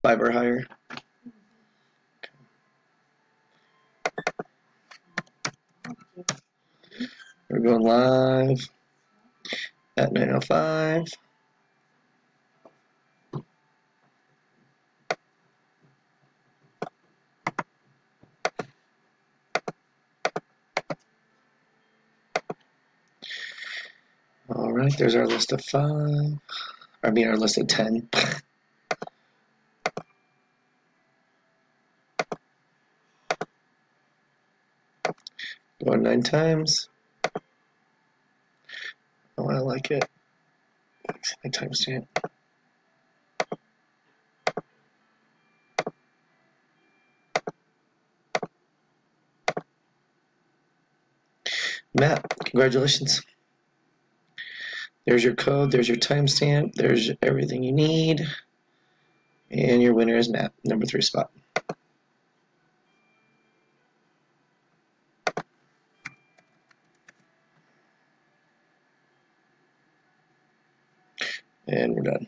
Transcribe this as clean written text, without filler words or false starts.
5 or higher. We're going live at 9:05. All right, there's our list of 5. I mean, our list of 10. Going 9 times. Oh, I like it. My timestamp. Matt, congratulations. There's your code, there's your timestamp, there's everything you need. And your winner is Matt, number 3 spot. And we're done.